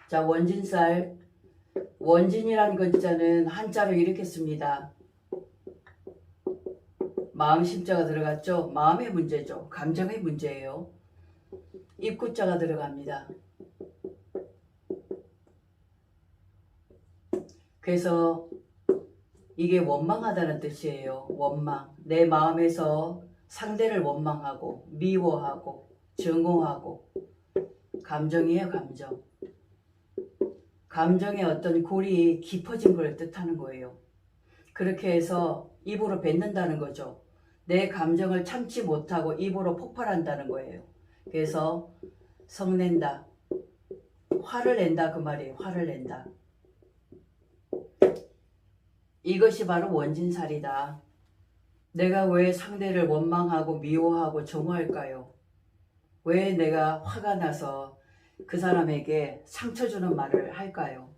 자, 원진살. 원진이라는 글자는 한자로 이렇게 씁니다. 마음 심자가 들어갔죠? 마음의 문제죠. 감정의 문제예요. 입구자가 들어갑니다. 그래서 이게 원망하다는 뜻이에요. 원망. 내 마음에서 상대를 원망하고 미워하고 증오하고 감정이에요. 감정. 감정의 어떤 골이 깊어진 걸 뜻하는 거예요. 그렇게 해서 입으로 뱉는다는 거죠. 내 감정을 참지 못하고 입으로 폭발한다는 거예요. 그래서 성낸다. 화를 낸다 그 말이에요. 화를 낸다. 이것이 바로 원진살이다. 내가 왜 상대를 원망하고 미워하고 정오할까요? 왜 내가 화가 나서 그 사람에게 상처 주는 말을 할까요?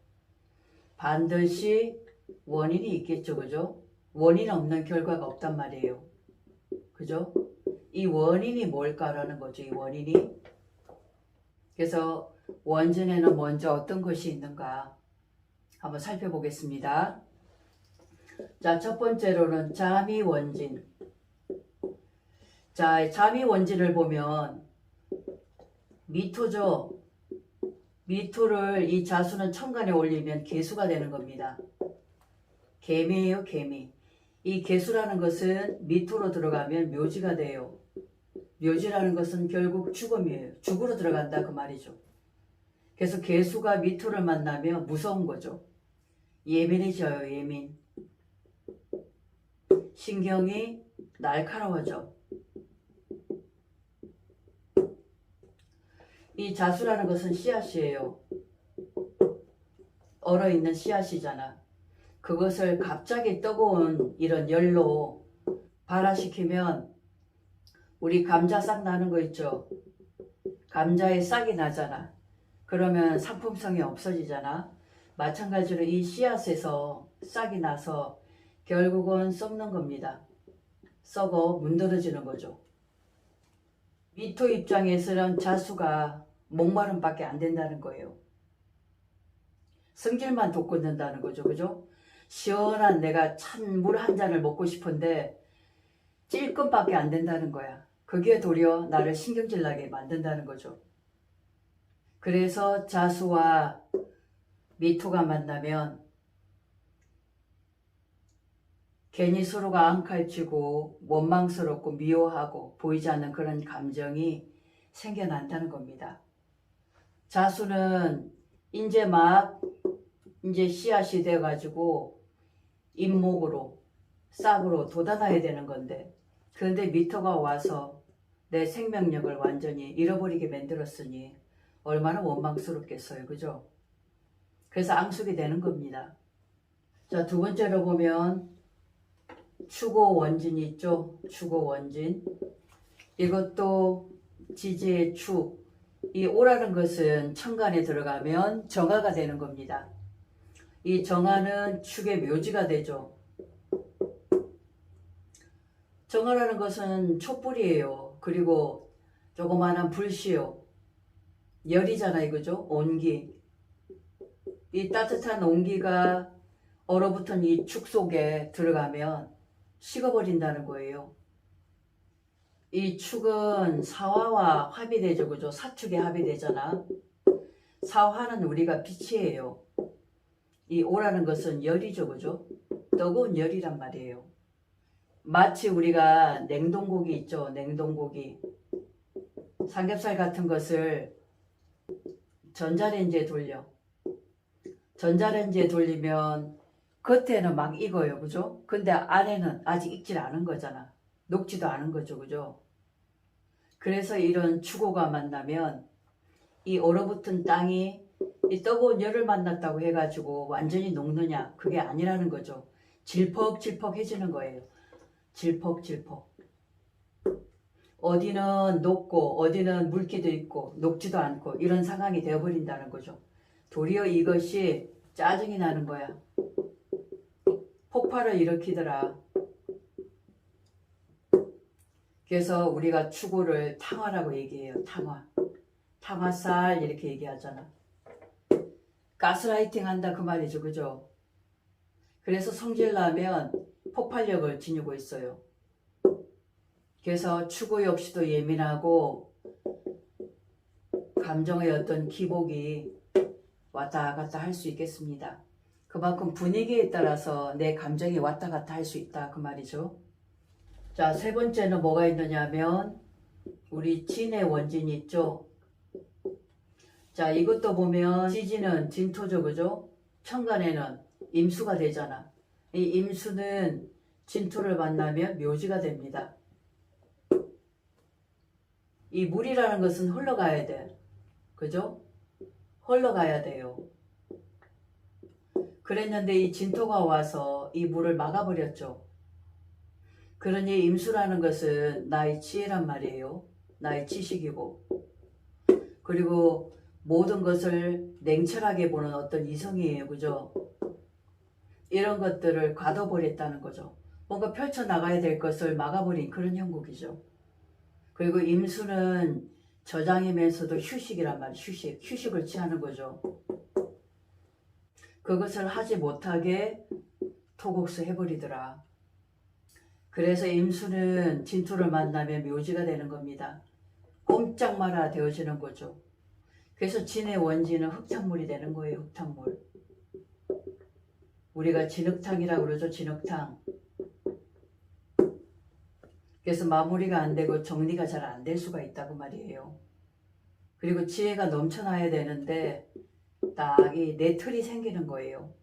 반드시 원인이 있겠죠. 그죠? 원인 없는 결과가 없단 말이에요. 그죠? 이 원인이 뭘까라는 거죠. 이 원인이. 그래서 원진에는 먼저 어떤 것이 있는가 한번 살펴보겠습니다. 자, 첫 번째로는 자미원진. 자, 자미원진을 보면 미토죠. 미토를 이 자수는 천간에 올리면 개수가 되는 겁니다. 개미예요, 개미. 이 개수라는 것은 미토로 들어가면 묘지가 돼요. 묘지라는 것은 결국 죽음이에요. 죽으로 들어간다 그 말이죠. 그래서 개수가 미토를 만나면 무서운 거죠. 예민해져요, 예민. 신경이 날카로워져. 이 자수라는 것은 씨앗이에요. 얼어있는 씨앗이잖아. 그것을 갑자기 뜨거운 이런 열로 발화시키면 우리 감자 싹 나는 거 있죠. 감자에 싹이 나잖아. 그러면 상품성이 없어지잖아. 마찬가지로 이 씨앗에서 싹이 나서 결국은 썩는 겁니다. 썩어 문드러지는 거죠. 미토 입장에서는 자수가 목마름밖에 안 된다는 거예요. 성질만 돋궈낸다는 거죠. 그죠? 시원한 내가 찬 물 한 잔을 먹고 싶은데 찔끔밖에 안 된다는 거야. 그게 도리어 나를 신경질 나게 만든다는 거죠. 그래서 자수와 미토가 만나면 괜히 서로가 앙칼치고 원망스럽고 미워하고 보이지 않는 그런 감정이 생겨난다는 겁니다. 자수는 이제 씨앗이 돼가지고 잎목으로 싹으로 돋아나야 되는 건데, 그런데 미토가 와서 내 생명력을 완전히 잃어버리게 만들었으니 얼마나 원망스럽겠어요. 그죠? 그래서 앙숙이 되는 겁니다. 자, 두 번째로 보면 추고 원진이 있죠. 추고 원진. 이것도 지지의 축. 이 오라는 것은 천간에 들어가면 정화가 되는 겁니다. 이 정화는 축의 묘지가 되죠. 정화라는 것은 촛불이에요. 그리고 조그마한 불씨요. 열이잖아요. 그죠? 온기. 이 따뜻한 온기가 얼어붙은 이 축 속에 들어가면 식어버린다는 거예요. 이 축은 사화와 합이 되죠. 그죠? 사축에 합이 되잖아. 사화는 우리가 빛이에요. 이 오라는 것은 열이죠. 그죠? 뜨거운 열이란 말이에요. 마치 우리가 냉동고기 있죠. 냉동고기. 삼겹살 같은 것을 전자레인지에 돌려. 전자레인지에 돌리면 겉에는 막 익어요. 그죠? 근데 안에는 아직 익질 않은 거잖아. 녹지도 않은 거죠. 그죠? 그래서 이런 추고가 만나면 이 얼어붙은 땅이 이 뜨거운 열을 만났다고 해가지고 완전히 녹느냐? 그게 아니라는 거죠. 질퍽질퍽해지는 거예요. 질퍽질퍽. 어디는 녹고 어디는 물기도 있고 녹지도 않고 이런 상황이 되어버린다는 거죠. 도리어 이것이 짜증이 나는 거야. 폭발을 일으키더라. 그래서 우리가 추구를 탕화라고 얘기해요. 탕화. 탕화살 이렇게 얘기하잖아. 가스라이팅 한다 그 말이죠. 그죠? 그래서 성질나면 폭발력을 지니고 있어요. 그래서 추구 역시도 예민하고 감정의 어떤 기복이 왔다 갔다 할 수 있겠습니다. 그만큼 분위기에 따라서 내 감정이 왔다 갔다 할 수 있다 그 말이죠. 자, 세 번째는 뭐가 있느냐면 우리 진의 원진이 있죠. 자, 이것도 보면 지지는 진토죠. 그죠? 천간에는 임수가 되잖아. 이 임수는 진토를 만나면 묘지가 됩니다. 이 물이라는 것은 흘러가야 돼. 그죠? 흘러가야 돼요. 그랬는데 이 진토가 와서 이 물을 막아버렸죠. 그러니 임수라는 것은 나의 지혜란 말이에요. 나의 지식이고. 그리고 모든 것을 냉철하게 보는 어떤 이성이에요. 그죠? 이런 것들을 가둬버렸다는 거죠. 뭔가 펼쳐나가야 될 것을 막아버린 그런 형국이죠. 그리고 임수는 저장이면서도 휴식이란 말이에요. 휴식을 취하는 거죠. 그것을 하지 못하게 토곡수 해버리더라. 그래서 임수는 진토를 만나면 묘지가 되는 겁니다. 꼼짝 말아 되어지는 거죠. 그래서 진의 원진은 흙탕물이 되는 거예요. 흙탕물. 우리가 진흙탕이라고 그러죠. 진흙탕. 그래서 마무리가 안 되고 정리가 잘 안 될 수가 있다고 말이에요. 그리고 지혜가 넘쳐나야 되는데 딱 이 네 틀이 생기는 거예요.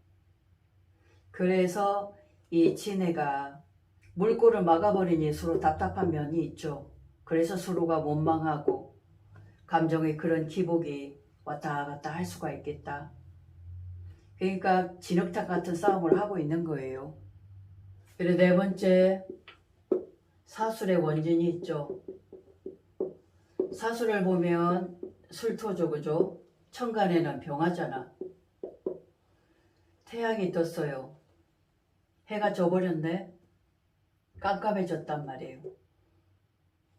그래서 이 진해가 물꼬를 막아버리니 서로 답답한 면이 있죠. 그래서 서로가 원망하고 감정의 그런 기복이 왔다 갔다 할 수가 있겠다. 그러니까 진흙탕 같은 싸움을 하고 있는 거예요. 그리고 네 번째, 사술의 원진이 있죠. 사술을 보면 술토죠. 그죠? 천간에는 병화잖아. 태양이 떴어요. 해가 져버렸네. 깜깜해졌단 말이에요.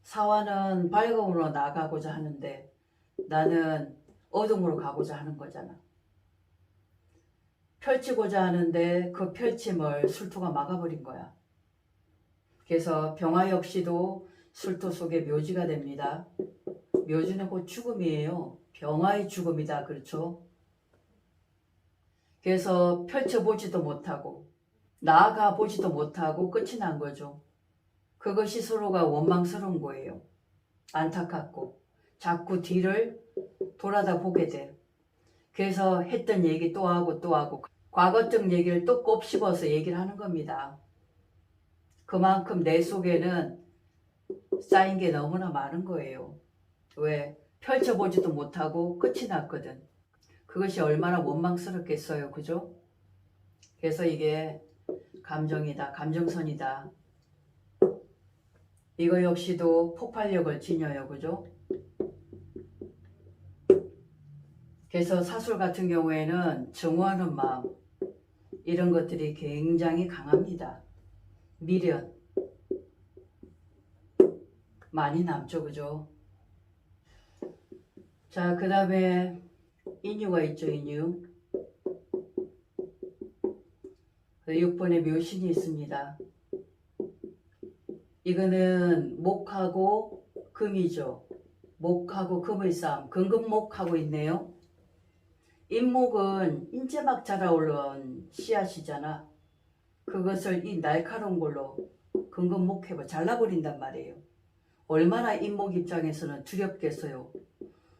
사화는 밝음으로 나가고자 하는데 나는 어둠으로 가고자 하는 거잖아. 펼치고자 하는데 그 펼침을 술토가 막아버린 거야. 그래서 병화 역시도 술토 속에 묘지가 됩니다. 묘지는 곧 죽음이에요. 병화의 죽음이다. 그렇죠? 그래서 펼쳐보지도 못하고 나아가 보지도 못하고 끝이 난 거죠. 그것이 서로가 원망스러운 거예요. 안타깝고 자꾸 뒤를 돌아다 보게 돼. 그래서 했던 얘기 또 하고 또 하고 과거적 얘기를 또 곱씹어서 얘기를 하는 겁니다. 그만큼 내 속에는 쌓인 게 너무나 많은 거예요. 왜? 펼쳐보지도 못하고 끝이 났거든. 그것이 얼마나 원망스럽겠어요. 그죠? 그래서 이게 감정이다. 감정선이다. 이거 역시도 폭발력을 지녀요. 그죠? 그래서 사술 같은 경우에는 증오하는 마음 이런 것들이 굉장히 강합니다. 미련 많이 남죠. 그죠? 자, 그 다음에 인유가 있죠. 인유. 6번에 묘신이 있습니다. 이거는 목하고 금이죠. 목하고 금의 싸움. 금금목하고 있네요. 인목은 인제 막 자라올라온 씨앗이잖아. 그것을 이 날카로운 걸로 금금목해버 잘라버린단 말이에요. 얼마나 인목 입장에서는 두렵겠어요.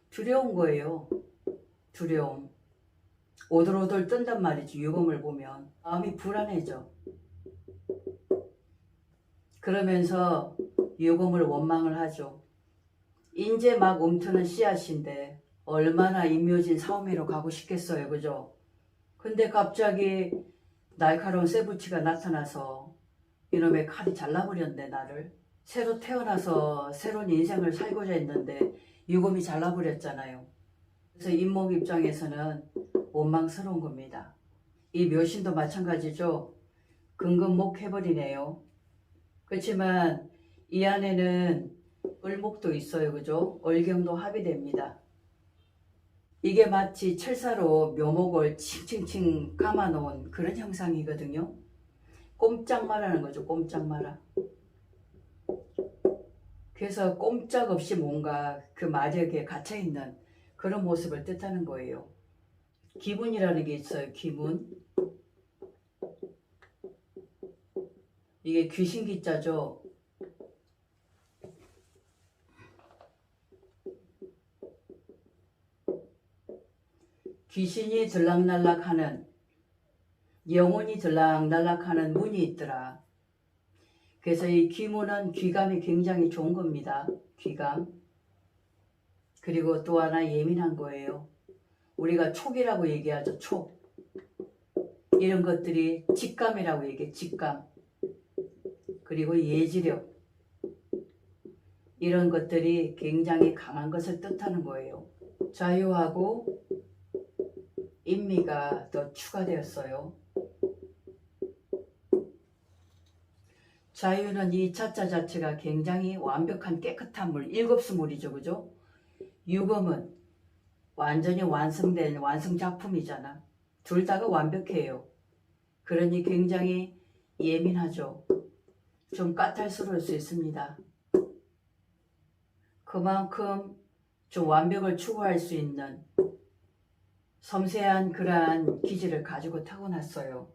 두려운 거예요. 두려움. 오돌오돌 뜬단 말이지. 유금을 보면 마음이 불안해져. 그러면서 유금을 원망을 하죠. 인제 막 움트는 씨앗인데 얼마나 인묘진 사오미로 가고 싶겠어요. 그죠? 근데 갑자기 날카로운 쇠붙이가 나타나서 이놈의 칼이 잘라버렸네. 나를. 새로 태어나서 새로운 인생을 살고자 했는데 유금이 잘라버렸잖아요. 그래서 인목 입장에서는 원망스러운 겁니다. 이 묘신도 마찬가지죠. 금금목 해버리네요. 그렇지만 이 안에는 을목도 있어요. 그죠? 을경도 합이 됩니다. 이게 마치 철사로 묘목을 칭칭칭 감아놓은 그런 형상이거든요. 꼼짝 말하는 거죠. 꼼짝 마라. 그래서 꼼짝없이 뭔가 그 마력에 갇혀있는 그런 모습을 뜻하는 거예요. 기문이라는 게 있어요. 기문. 이게 귀신 기자죠. 귀신이 들락날락하는, 영혼이 들락날락하는 문이 있더라. 그래서 이 귀문은 귀감이 굉장히 좋은 겁니다. 귀감. 그리고 또 하나 예민한 거예요. 우리가 촉이라고 얘기하죠. 촉. 이런 것들이 직감이라고 얘기해. 직감. 그리고 예지력. 이런 것들이 굉장히 강한 것을 뜻하는 거예요. 자유하고 인미가 더 추가되었어요. 자유는 이 자자 자체가 굉장히 완벽한 깨끗한 물, 일곱수물이죠. 그죠? 유금은 완전히 완성된 완성작품이잖아. 둘 다가 완벽해요. 그러니 굉장히 예민하죠. 좀 까탈스러울 수 있습니다. 그만큼 좀 완벽을 추구할 수 있는 섬세한 그러한 기질을 가지고 타고났어요.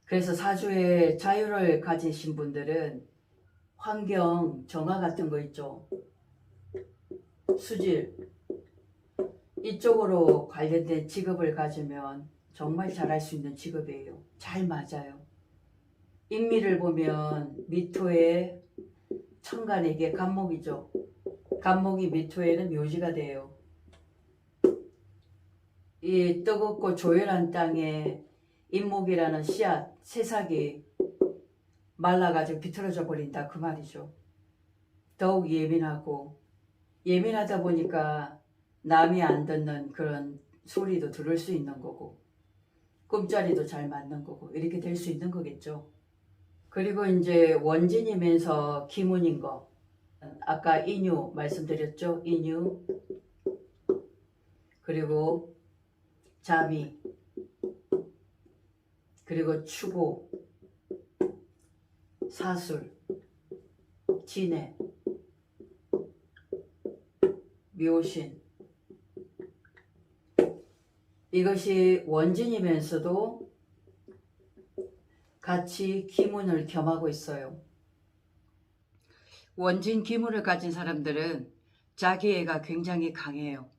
그래서 사주에 자유를 가지신 분들은 환경, 정화 같은 거 있죠. 수질, 이쪽으로 관련된 직업을 가지면 정말 잘할 수 있는 직업이에요. 잘 맞아요. 인미를 보면 미토에 천간에 이게 간목이죠. 간목이 미토에는 묘지가 돼요. 이 뜨겁고 조열한 땅에 인목이라는 씨앗, 새싹이 말라가지고 비틀어져 버린다 그 말이죠. 더욱 예민하다 보니까 남이 안 듣는 그런 소리도 들을 수 있는 거고 꿈자리도 잘 맞는 거고 이렇게 될 수 있는 거겠죠. 그리고 이제 원진이면서 기문인 거, 아까 인유 말씀드렸죠. 인유, 그리고 자미, 그리고 추고, 사술, 진해, 묘신, 이것이 원진이면서도 같이 기문을 겸하고 있어요. 원진 기문을 가진 사람들은 자기애가 굉장히 강해요.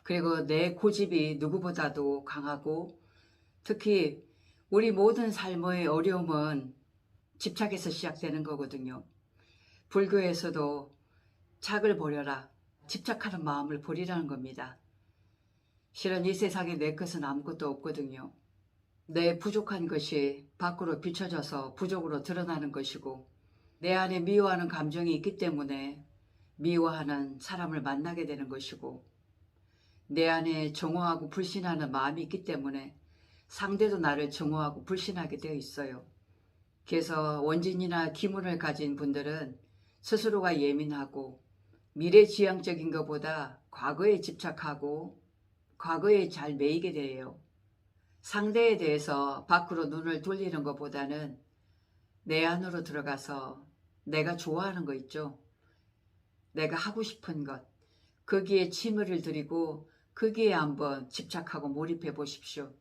그리고 내 고집이 누구보다도 강하고 특히 우리 모든 삶의 어려움은 집착에서 시작되는 거거든요. 불교에서도 착을 버려라, 집착하는 마음을 버리라는 겁니다. 실은 이 세상에 내 것은 아무것도 없거든요. 내 부족한 것이 밖으로 비춰져서 부족으로 드러나는 것이고 내 안에 미워하는 감정이 있기 때문에 미워하는 사람을 만나게 되는 것이고 내 안에 정오하고 불신하는 마음이 있기 때문에 상대도 나를 정오하고 불신하게 되어 있어요. 그래서 원진이나 기문을 가진 분들은 스스로가 예민하고 미래지향적인 것보다 과거에 집착하고 과거에 잘 매이게 돼요. 상대에 대해서 밖으로 눈을 돌리는 것보다는 내 안으로 들어가서 내가 좋아하는 거 있죠. 내가 하고 싶은 것, 거기에 취미를 들이고 거기에 한번 집착하고 몰입해 보십시오.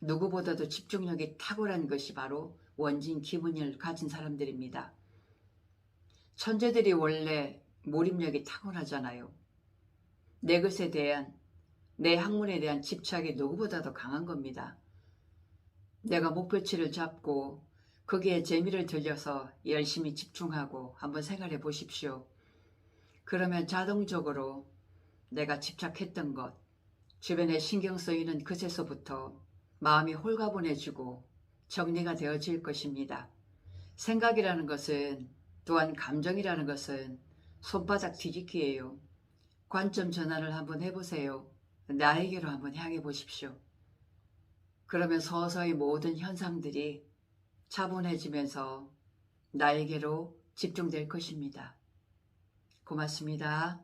누구보다도 집중력이 탁월한 것이 바로 원진 기문을 가진 사람들입니다. 천재들이 원래 몰입력이 탁월하잖아요. 내 것에 대한, 내 학문에 대한 집착이 누구보다도 강한 겁니다. 내가 목표치를 잡고 거기에 재미를 들여서 열심히 집중하고 한번 생각해 보십시오. 그러면 자동적으로 내가 집착했던 것, 주변에 신경 쓰이는 것에서부터 마음이 홀가분해지고 정리가 되어질 것입니다. 생각이라는 것은 또한 감정이라는 것은 손바닥 뒤집기예요. 관점 전환을 한번 해보세요. 나에게로 한번 향해 보십시오. 그러면 서서히 모든 현상들이 차분해지면서 나에게로 집중될 것입니다. 고맙습니다.